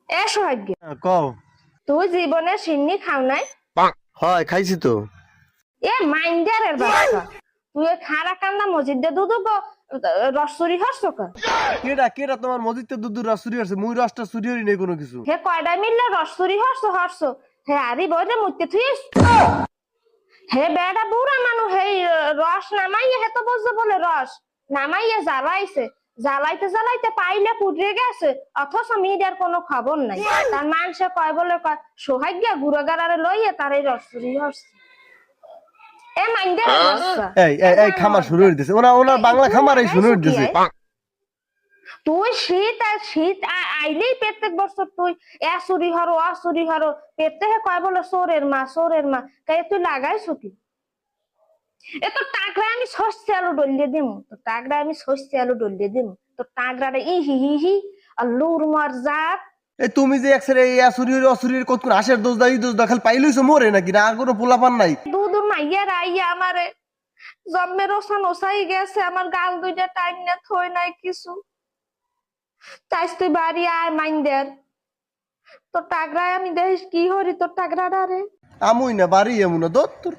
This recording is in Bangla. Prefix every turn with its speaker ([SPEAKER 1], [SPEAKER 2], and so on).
[SPEAKER 1] এ সৌভাগ্য,
[SPEAKER 2] কও।
[SPEAKER 1] তুই জীবনে সিন্নি খাও নাই?
[SPEAKER 2] হয় খাইছি তো।
[SPEAKER 1] এ মাইন্ডারের বাচ্চা, তুই খারা কান্না মসজিদে দুধ রসুরি হস
[SPEAKER 2] কেডা কেডা তোমার মসজিদে দুধ রস চুরি হচ্ছে? মুই রসটা চুরি হই নাই কোনো কিছু।
[SPEAKER 1] হে কয়টা মিললে রসুরি হস হে আরি বইরে মুইতে থুইস হে বেড়া বুড়া মানু হে রস নামাইয়ে হে তো বুঝতে বলে রস নামাইয়ে জ্বালাইছে, জ্বালাইতে জ্বালাইতে পাইলে পুড়ে গেছে, অথচ মিডিয়ার কোনো খবর নাই। তার মানুষে কয় বলে কয় সৌভাগ্য গুড়াগাড়ারে লইয়ে তার এই রসুরি হস। এ মাইন্ডে
[SPEAKER 2] এই খামার শুরু হয়ে দিছে, ওনার বাংলা খামার এই শুরু হয়ে দিছে।
[SPEAKER 1] তুই শীত আর শীত আইলেই প্রত্যেক বছর তুই চুরি হরো অচুরি হরো প্রত্যেকে কয় বলে চোরের মা তাই তুই লাগাইছো কি? এ তো টাকরা আমি শস্য আলু ডলিয়ে দিম, তো টাকরা আমি শস্য আলু ডলিয়ে দিম, তো টাকরাটা ই হি হি হি আর লুর মার জাত।
[SPEAKER 2] এই তুমি যে একসাথে এই আসুরির অসুরির কতক্ষণ হাসের দোষ দাই দোষ দেখাল পাইলইছো মোরে নাকি না কোনো পোলাপান নাই?
[SPEAKER 1] দুদুর মাইয়া রাইয়া আমারে জন্মের ওসান ওসাই গেছে, আমার গাল দুইটা টাইম না থই নাই কিছু। চাইস তুই বাড়ি আয় মাইন্ডের, তোর টাকরায় আমি দেখিস কি হরি তোর টাকরাটা রে।
[SPEAKER 2] আমুই না বাড়ি এমন না দত্তর।